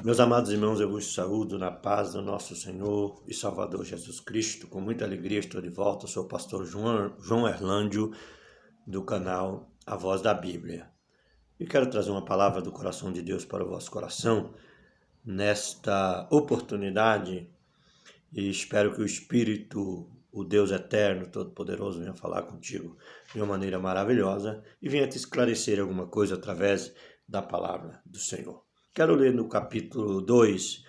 Meus amados irmãos, eu vos saúdo na paz do nosso Senhor e Salvador Jesus Cristo. Com muita alegria estou de volta. Sou o pastor João Erlândio, do canal A Voz da Bíblia. E quero trazer uma palavra do coração de Deus para o vosso coração nesta oportunidade. E espero que o Espírito, o Deus eterno, todo-poderoso, venha falar contigo de uma maneira maravilhosa e venha te esclarecer alguma coisa através da palavra do Senhor. Quero ler no capítulo 2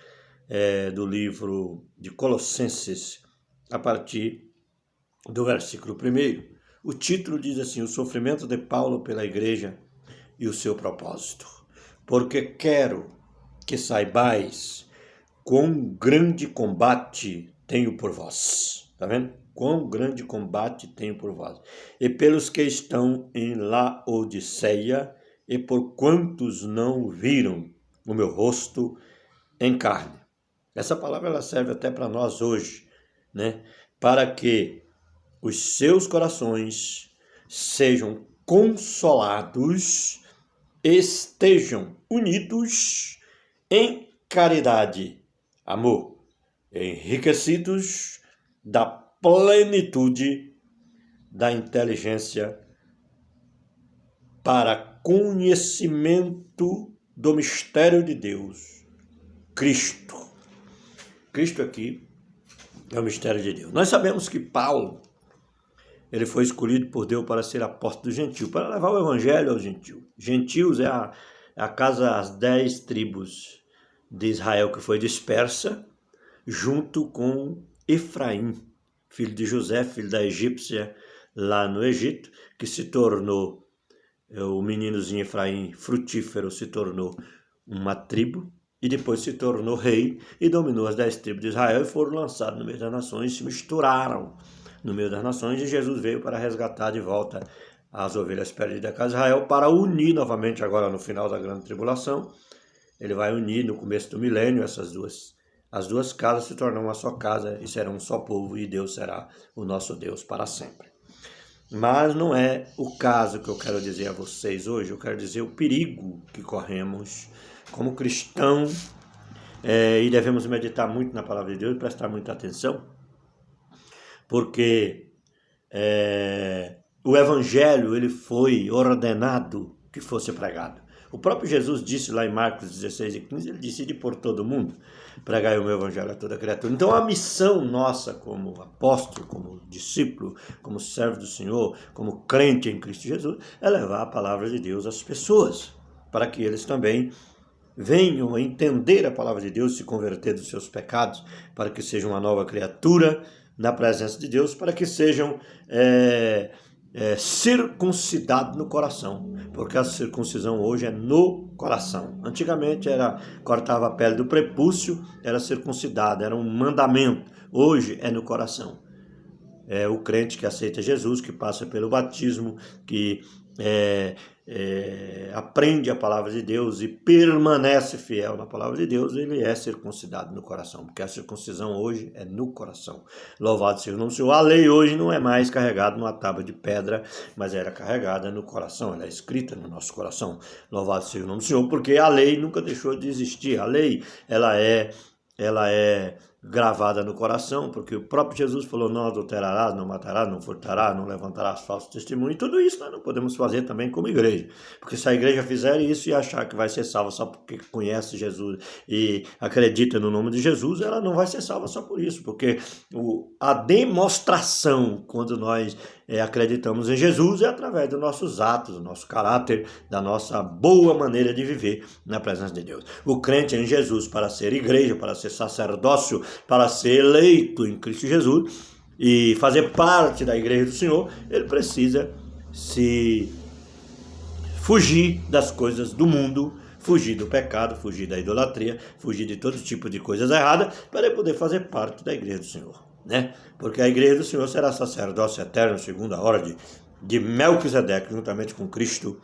do livro de Colossenses, a partir do versículo 1. O título diz assim: o sofrimento de Paulo pela igreja e o seu propósito. Porque quero que saibais quão grande combate tenho por vós. Tá vendo? Quão grande combate tenho por vós. E pelos que estão em Laodiceia, e por quantos não viram o meu rosto em carne. Essa palavra ela serve até para nós hoje, né? Para que os seus corações sejam consolados, estejam unidos em caridade, amor, enriquecidos da plenitude da inteligência para conhecimento do mistério de Deus, Cristo. Cristo aqui é o mistério de Deus. Nós sabemos que Paulo, ele foi escolhido por Deus para ser apóstolo do gentio, para levar o evangelho aos gentios. Gentios é a casa, as 10 tribos de Israel que foi dispersa, junto com Efraim, filho de José, filho da egípcia, lá no Egito, que se tornou, o meninozinho Efraim frutífero se tornou uma tribo, e depois se tornou rei e dominou as 10 tribos de Israel e foram lançados no meio das nações, se misturaram no meio das nações, e Jesus veio para resgatar de volta as ovelhas perdidas da casa de Israel, para unir novamente agora no final da grande tribulação. Ele vai unir no começo do milênio as duas casas se tornam uma só casa e serão um só povo, e Deus será o nosso Deus para sempre. Mas não é o caso que eu quero dizer a vocês hoje. Eu quero dizer o perigo que corremos como cristão, e devemos meditar muito na palavra de Deus e prestar muita atenção, porque o evangelho ele foi ordenado que fosse pregado. O próprio Jesus disse lá em Marcos 16:15, ele disse: "De por todo mundo, pregai o meu evangelho a toda criatura". Então a missão nossa como apóstolo, como discípulo, como servo do Senhor, como crente em Cristo Jesus, é levar a palavra de Deus às pessoas, para que eles também venham a entender a palavra de Deus, se converter dos seus pecados, para que sejam uma nova criatura na presença de Deus, para que sejam circuncidados no coração, porque a circuncisão hoje é no coração. Antigamente cortava a pele do prepúcio, era circuncidado, era um mandamento. Hoje é no coração. É o crente que aceita Jesus, que passa pelo batismo, que aprende a palavra de Deus e permanece fiel na palavra de Deus, ele é circuncidado no coração, porque a circuncisão hoje é no coração. Louvado seja o nome do Senhor. A lei hoje não é mais carregada numa tábua de pedra, mas era carregada no coração, ela é escrita no nosso coração. Louvado seja o nome do Senhor, porque a lei nunca deixou de existir. A lei, ela é gravada no coração, porque o próprio Jesus falou: não adulterarás, não matarás, não furtarás, não levantarás falso testemunho. E tudo isso nós não podemos fazer também como igreja, porque se a igreja fizer isso e achar que vai ser salva só porque conhece Jesus e acredita no nome de Jesus, ela não vai ser salva só por isso, porque a demonstração, quando nós acreditamos em Jesus, é através dos nossos atos, do nosso caráter, da nossa boa maneira de viver na presença de Deus. O crente em Jesus, para ser igreja, para ser sacerdócio, para ser eleito em Cristo Jesus e fazer parte da igreja do Senhor, ele precisa se fugir das coisas do mundo, fugir do pecado, fugir da idolatria, fugir de todo tipo de coisas erradas, para ele poder fazer parte da igreja do Senhor, né? Porque a igreja do Senhor será sacerdócio eterno, segundo a ordem de Melquisedeque, juntamente com Cristo,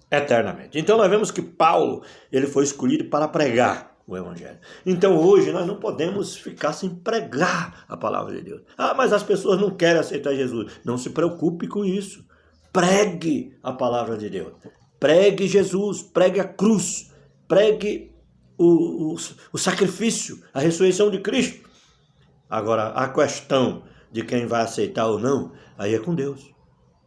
eternamente. Então nós vemos que Paulo, ele foi escolhido para pregar o evangelho. Então hoje nós não podemos ficar sem pregar a palavra de Deus. Mas as pessoas não querem aceitar Jesus. Não se preocupe com isso. Pregue a palavra de Deus. Pregue Jesus, pregue a cruz, pregue o sacrifício, a ressurreição de Cristo. Agora, a questão de quem vai aceitar ou não, aí é com Deus.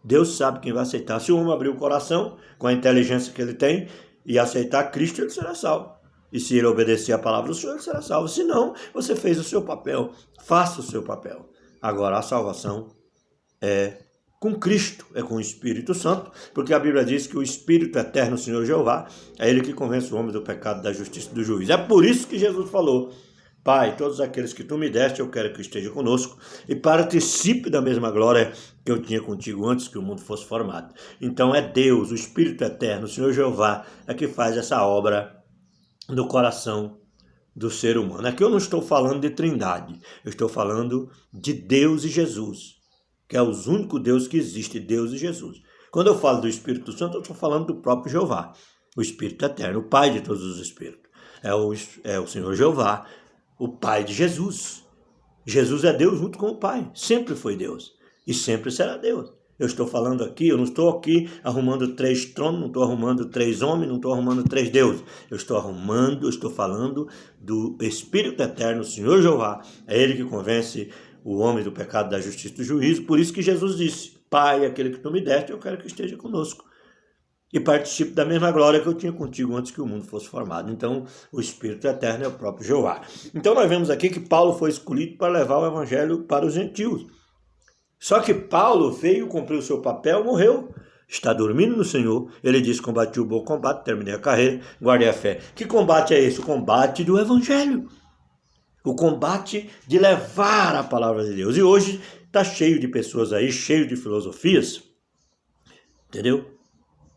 Deus sabe quem vai aceitar. Se o homem abrir o coração, com a inteligência que ele tem, e aceitar Cristo, ele será salvo. E se ele obedecer a palavra do Senhor, ele será salvo. Se não, você fez o seu papel. Faça o seu papel. Agora, a salvação é com Cristo, é com o Espírito Santo, porque a Bíblia diz que o Espírito eterno, o Senhor Jeová, é ele que convence o homem do pecado, da justiça e do juízo. É por isso que Jesus falou: Pai, todos aqueles que tu me deste, eu quero que esteja conosco e participe da mesma glória que eu tinha contigo antes que o mundo fosse formado. Então é Deus, o Espírito eterno, o Senhor Jeová, é que faz essa obra no coração do ser humano. Aqui eu não estou falando de trindade, eu estou falando de Deus e Jesus, que é o único Deus que existe, Deus e Jesus. Quando eu falo do Espírito Santo, eu estou falando do próprio Jeová, o Espírito eterno, o Pai de todos os Espíritos. É o Senhor Jeová, o Pai de Jesus. Jesus é Deus junto com o Pai, sempre foi Deus e sempre será Deus. Eu estou falando aqui, eu não estou aqui arrumando 3 tronos, não estou arrumando 3 homens, não estou arrumando 3 deuses. Eu estou falando do Espírito eterno, o Senhor Jeová. É ele que convence o homem do pecado, da justiça e do juízo. Por isso que Jesus disse: Pai, aquele que tu me deste, eu quero que esteja conosco e participe da mesma glória que eu tinha contigo antes que o mundo fosse formado. Então, o Espírito eterno é o próprio Jeová. Então, nós vemos aqui que Paulo foi escolhido para levar o evangelho para os gentios. Só que Paulo veio cumprir o seu papel, morreu, está dormindo no Senhor. Ele diz: combati o bom combate, terminei a carreira, guardei a fé. Que combate é esse? O combate do evangelho. O combate de levar a palavra de Deus. E hoje está cheio de pessoas aí, cheio de filosofias, entendeu?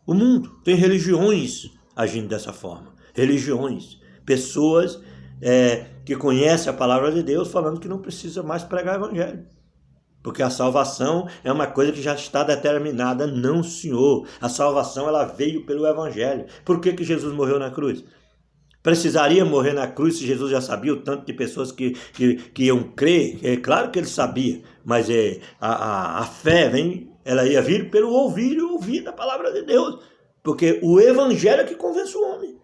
O mundo tem religiões agindo dessa forma. Religiões. Pessoas que conhecem a palavra de Deus falando que não precisa mais pregar o evangelho. Porque a salvação é uma coisa que já está determinada. Não, Senhor. A salvação ela veio pelo evangelho. Por que Jesus morreu na cruz? Precisaria morrer na cruz se Jesus já sabia o tanto de pessoas que iam crer? É claro que ele sabia. Mas a fé ela ia vir pelo ouvir da palavra de Deus. Porque o evangelho é que convence o homem.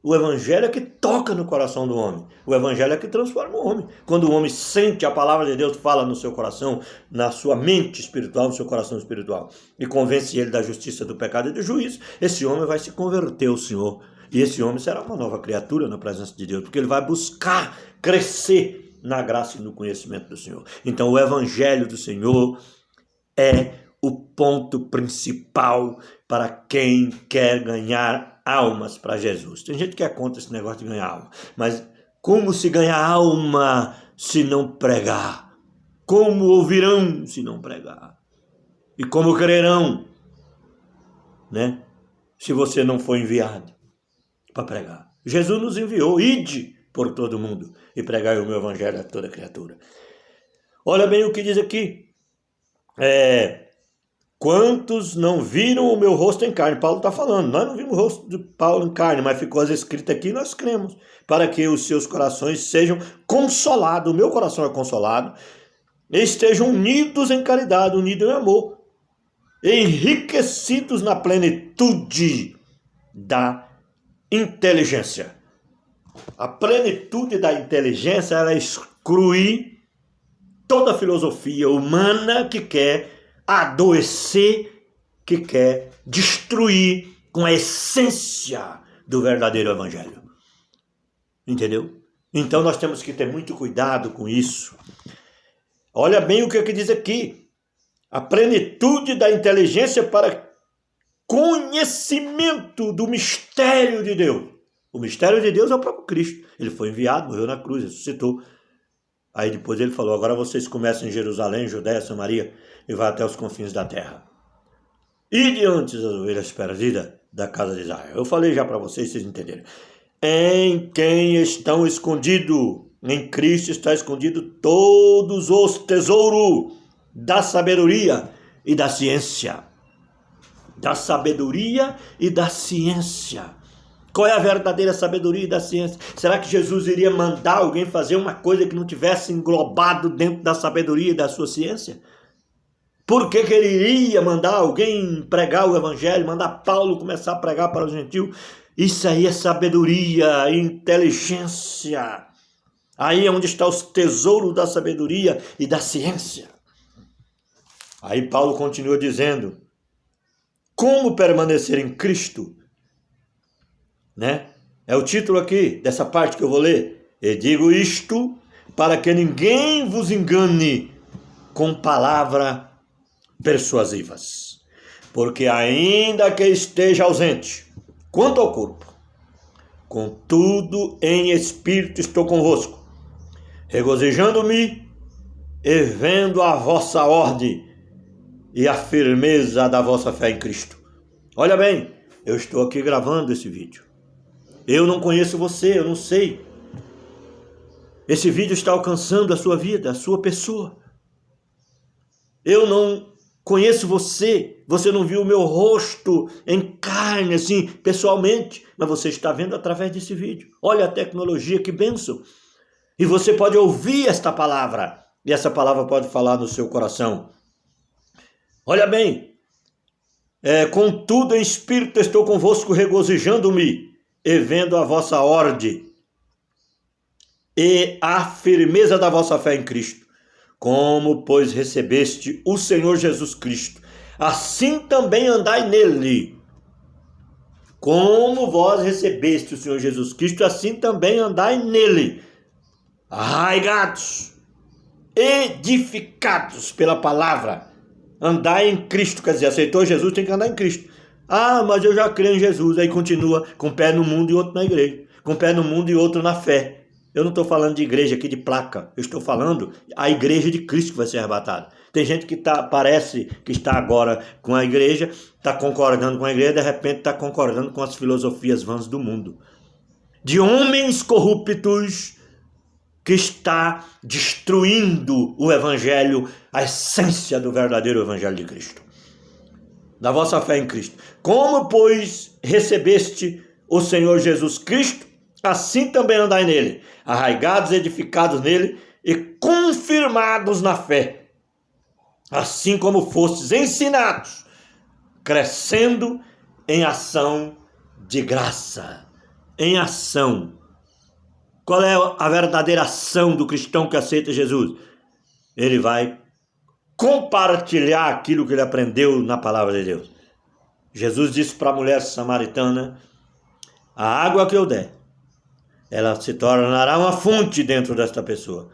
O evangelho é que toca no coração do homem. O evangelho é que transforma o homem. Quando o homem sente a palavra de Deus, fala no seu coração, na sua mente espiritual, no seu coração espiritual, e convence ele da justiça, do pecado e do juízo, esse homem vai se converter ao Senhor. E esse homem será uma nova criatura na presença de Deus, porque ele vai buscar crescer na graça e no conhecimento do Senhor. Então o evangelho do Senhor é o ponto principal para quem quer ganhar almas para Jesus. Tem gente que é contra esse negócio de ganhar alma, mas como se ganhar alma se não pregar? Como ouvirão se não pregar? E como crerão, né? Se você não for enviado para pregar. Jesus nos enviou: ide por todo mundo e pregai o meu evangelho a toda criatura. Olha bem o que diz aqui. Quantos não viram o meu rosto em carne? Paulo está falando, nós não vimos o rosto de Paulo em carne, mas ficou escrito aqui, nós cremos, para que os seus corações sejam consolados, o meu coração é consolado, e estejam unidos em caridade, unidos em amor, enriquecidos na plenitude da inteligência. A plenitude da inteligência, ela exclui toda a filosofia humana que quer adoecer, que quer destruir com a essência do verdadeiro evangelho. Entendeu? Então nós temos que ter muito cuidado com isso. Olha bem o que diz aqui. A plenitude da inteligência para conhecimento do mistério de Deus. O mistério de Deus é o próprio Cristo. Ele foi enviado, morreu na cruz, ressuscitou. Aí depois ele falou: agora vocês começam em Jerusalém, Judéia, Samaria e vai até os confins da terra. E diante das ovelhas perdidas da casa de Israel. Eu falei já para vocês entenderem. Em quem estão escondidos, em Cristo está escondido todos os tesouros da sabedoria e da ciência. Da sabedoria e da ciência. Qual é a verdadeira sabedoria e da ciência? Será que Jesus iria mandar alguém fazer uma coisa que não tivesse englobado dentro da sabedoria e da sua ciência? Por que ele iria mandar alguém pregar o evangelho, mandar Paulo começar a pregar para os gentios Isso aí é sabedoria, inteligência. Aí é onde está os tesouros da sabedoria e da ciência. Aí Paulo continua dizendo, como permanecer em Cristo? Né? É o título aqui, dessa parte que eu vou ler. E digo isto para que ninguém vos engane com palavras persuasivas. Porque ainda que esteja ausente, quanto ao corpo, contudo em espírito estou convosco, regozijando-me e vendo a vossa ordem e a firmeza da vossa fé em Cristo. Olha bem, eu estou aqui gravando esse vídeo. Eu não conheço você, eu não sei. Esse vídeo está alcançando a sua vida, a sua pessoa. Eu não conheço você, você não viu o meu rosto em carne, assim, pessoalmente, mas você está vendo através desse vídeo. Olha a tecnologia, que bênção. E você pode ouvir esta palavra, e essa palavra pode falar no seu coração. Olha bem, contudo em espírito estou convosco, regozijando-me e vendo a vossa ordem e a firmeza da vossa fé em Cristo. Como, pois, recebeste o Senhor Jesus Cristo, assim também andai nele. Como vós recebeste o Senhor Jesus Cristo, assim também andai nele. Arraigados, edificados pela palavra. Andar em Cristo, quer dizer, aceitou Jesus, tem que andar em Cristo. Ah, mas eu já creio em Jesus. Aí continua com um pé no mundo e outro na igreja. Com um pé no mundo e outro na fé. Eu não estou falando de igreja aqui de placa. Eu estou falando a igreja de Cristo que vai ser arrebatada. Tem gente que parece que está agora com a igreja, está concordando com a igreja, de repente está concordando com as filosofias vãs do mundo. De homens corruptos que está destruindo o evangelho, a essência do verdadeiro evangelho de Cristo. Da vossa fé em Cristo. Como, pois, recebeste o Senhor Jesus Cristo, assim também andai nele, arraigados, edificados nele e confirmados na fé. Assim como fostes ensinados, crescendo em ação de graça. Em ação. Qual é a verdadeira ação do cristão que aceita Jesus? Ele vai compartilhar aquilo que ele aprendeu na palavra de Deus. Jesus disse para a mulher samaritana, a água que eu der, ela se tornará uma fonte dentro desta pessoa.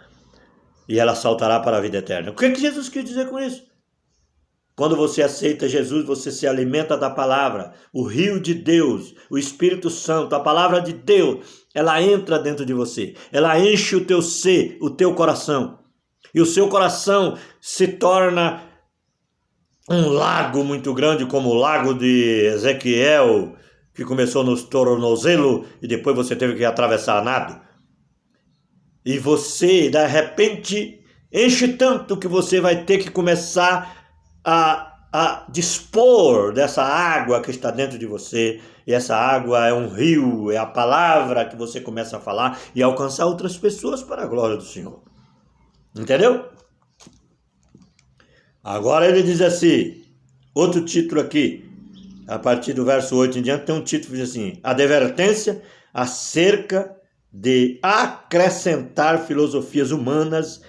E ela saltará para a vida eterna. O que Jesus quis dizer com isso? Quando você aceita Jesus, você se alimenta da palavra. O rio de Deus, o Espírito Santo, a palavra de Deus, ela entra dentro de você. Ela enche o teu ser, o teu coração. E o seu coração se torna um lago muito grande, como o lago de Ezequiel, que começou nos tornozelos e depois você teve que atravessar a nado. E você, de repente, enche tanto que você vai ter que começar a dispor dessa água que está dentro de você. E essa água é um rio, é a palavra que você começa a falar e alcançar outras pessoas para a glória do Senhor. Entendeu? Agora ele diz assim, outro título aqui, a partir do verso 8 em diante, tem um título que diz assim, advertência acerca de acrescentar filosofias humanas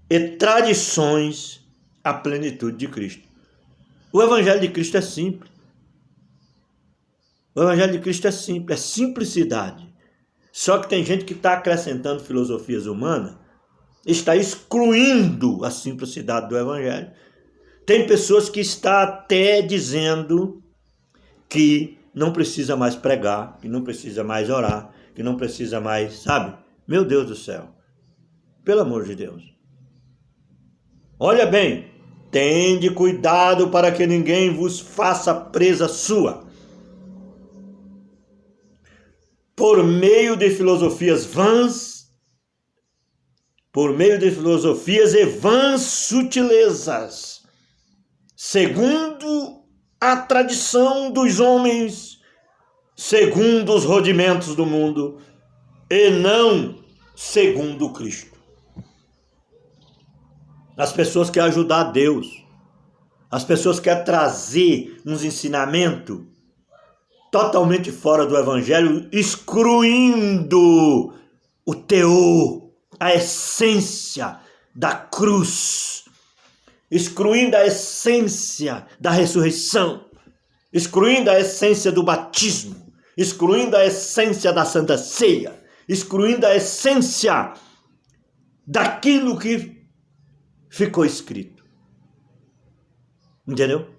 e tradições à plenitude de Cristo. O Evangelho de Cristo é simples. O Evangelho de Cristo é simples, é simplicidade. Só que tem gente que está acrescentando filosofias humanas, está excluindo a simplicidade do Evangelho. Tem pessoas que estão até dizendo que não precisa mais pregar, que não precisa mais orar, que não precisa mais, sabe? Meu Deus do céu. Pelo amor de Deus. Olha bem, tende cuidado para que ninguém vos faça presa sua. Por meio de filosofias vãs, e vãs sutilezas, segundo a tradição dos homens, segundo os rudimentos do mundo, e não segundo Cristo. As pessoas querem ajudar a Deus. As pessoas querem trazer uns ensinamentos totalmente fora do evangelho, excluindo o teor, a essência da cruz, excluindo a essência da ressurreição, excluindo a essência do batismo, excluindo a essência da Santa Ceia, excluindo a essência daquilo que ficou escrito. Entendeu?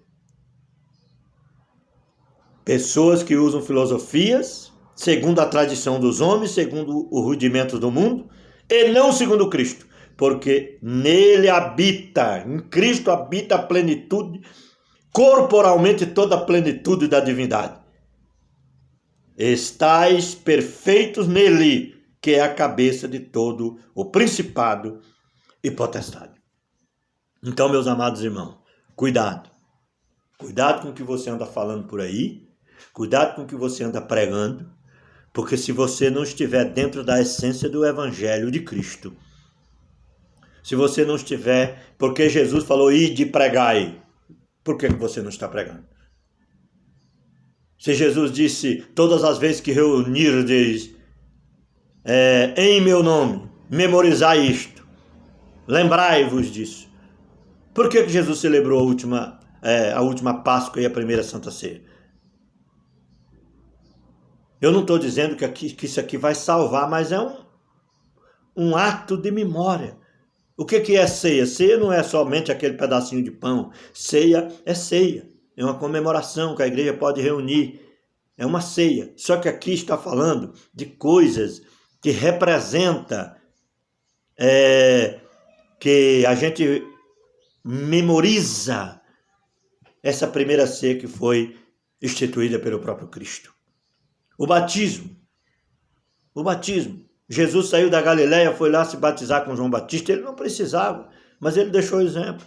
Pessoas que usam filosofias segundo a tradição dos homens, segundo o rudimento do mundo, e não segundo Cristo, porque nele habita, em Cristo habita a plenitude, corporalmente toda a plenitude da divindade. Estais perfeitos nele, que é a cabeça de todo o principado e potestade. Então, meus amados irmãos, cuidado. Cuidado com o que você anda falando por aí, cuidado com o que você anda pregando, porque se você não estiver dentro da essência do Evangelho de Cristo, se você não estiver, porque Jesus falou, ide e pregai, por que você não está pregando? Se Jesus disse, todas as vezes que reunirdes em meu nome, memorizai isto, lembrai-vos disso. Por que Jesus celebrou a última Páscoa e a primeira Santa Ceia? Eu não estou dizendo que isso aqui vai salvar, mas é um ato de memória. O que é ceia? Ceia não é somente aquele pedacinho de pão. Ceia. É uma comemoração que a igreja pode reunir. É uma ceia. Só que aqui está falando de coisas que representam, que a gente memoriza essa primeira ceia que foi instituída pelo próprio Cristo. O batismo. Jesus saiu da Galileia, foi lá se batizar com João Batista. Ele não precisava, mas ele deixou o exemplo.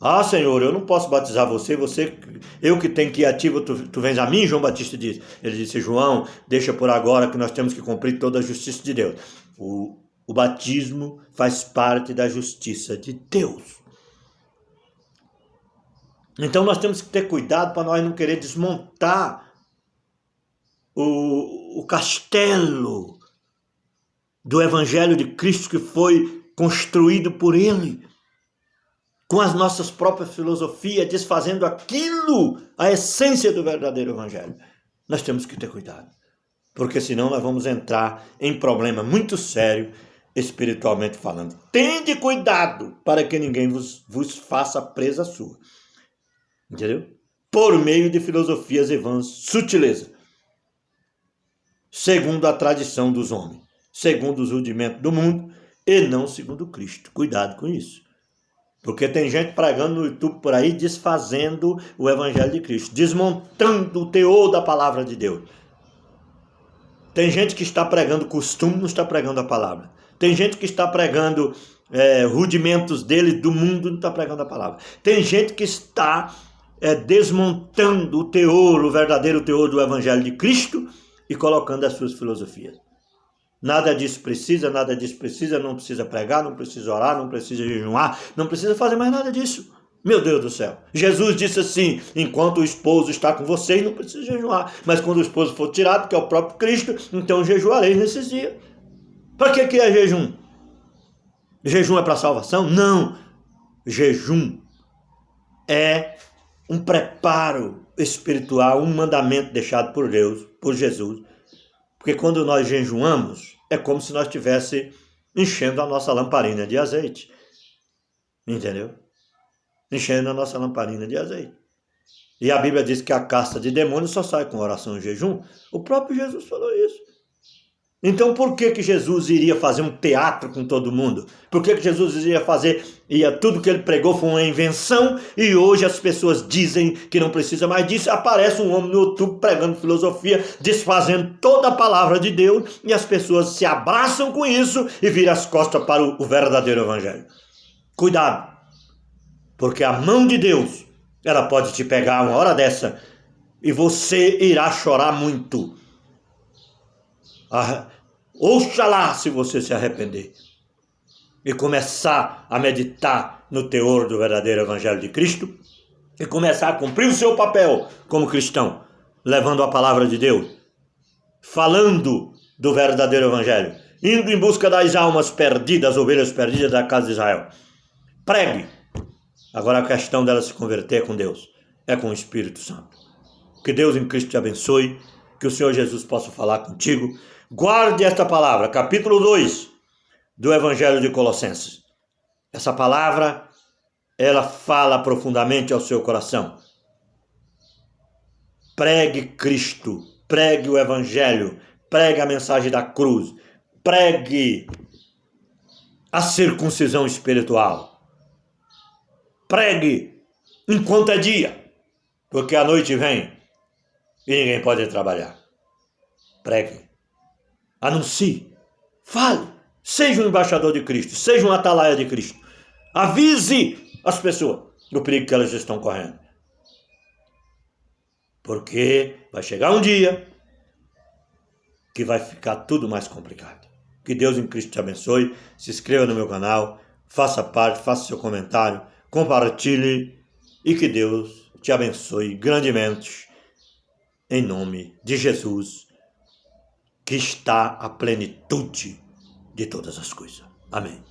Ah, Senhor, eu não posso batizar você, eu que tenho que ir ativo, tu vens a mim, João Batista disse. Ele disse, João, deixa por agora que nós temos que cumprir toda a justiça de Deus. O batismo faz parte da justiça de Deus. Então nós temos que ter cuidado para nós não querer desmontar o castelo do Evangelho de Cristo que foi construído por Ele, com as nossas próprias filosofias, desfazendo aquilo, a essência do verdadeiro Evangelho. Nós temos que ter cuidado, porque senão nós vamos entrar em problema muito sério, espiritualmente falando. Tende cuidado para que ninguém vos faça presa sua. Entendeu? Por meio de filosofias e vãs sutileza, segundo a tradição dos homens, segundo os rudimentos do mundo e não segundo Cristo. Cuidado com isso. Porque tem gente pregando no YouTube por aí, desfazendo o Evangelho de Cristo, desmontando o teor da palavra de Deus. Tem gente que está pregando costume, não está pregando a palavra. Tem gente que está pregando rudimentos dele, do mundo, não está pregando a palavra. Tem gente que está desmontando o teor, o verdadeiro teor do Evangelho de Cristo e colocando as suas filosofias. Nada disso precisa, não precisa pregar, não precisa orar, não precisa jejuar, não precisa fazer mais nada disso. Meu Deus do céu. Jesus disse assim, enquanto o esposo está com vocês, não precisa jejuar. Mas quando o esposo for tirado, que é o próprio Cristo, então jejuareis nesses dias. Para que é jejum? Jejum é para salvação? Não. Jejum é um preparo espiritual, um mandamento deixado por Deus, por Jesus. Porque quando nós jejuamos, é como se nós estivesse enchendo a nossa lamparina de azeite. Entendeu? Enchendo a nossa lamparina de azeite. E a Bíblia diz que a casta de demônios só sai com oração e jejum. O próprio Jesus falou isso. Então por que Jesus iria fazer um teatro com todo mundo? Por que Jesus tudo que ele pregou foi uma invenção e hoje as pessoas dizem que não precisa mais disso? Aparece um homem no YouTube pregando filosofia, desfazendo toda a palavra de Deus e as pessoas se abraçam com isso e viram as costas para o verdadeiro Evangelho. Cuidado, porque a mão de Deus, ela pode te pegar uma hora dessa e você irá chorar muito. Oxalá se você se arrepender e começar a meditar no teor do verdadeiro Evangelho de Cristo e começar a cumprir o seu papel como cristão. levando a palavra de Deus, falando do verdadeiro evangelho, indo em busca das almas perdidas, ovelhas perdidas da casa de Israel. Pregue. Agora a questão dela se converter com Deus é com o Espírito Santo. Que Deus em Cristo te abençoe, que o Senhor Jesus possa falar contigo. Guarde esta palavra, capítulo 2 do Evangelho de Colossenses. Essa palavra, ela fala profundamente ao seu coração. Pregue Cristo, pregue o Evangelho, pregue a mensagem da cruz, pregue a circuncisão espiritual. Pregue enquanto é dia, porque a noite vem e ninguém pode trabalhar. Pregue, anuncie, fale, seja um embaixador de Cristo, seja um atalaia de Cristo. Avise as pessoas do perigo que elas estão correndo. Porque vai chegar um dia que vai ficar tudo mais complicado. Que Deus em Cristo te abençoe. Se inscreva no meu canal, faça parte, faça seu comentário, compartilhe e que Deus te abençoe grandemente. Em nome de Jesus, que está a plenitude de todas as coisas. Amém.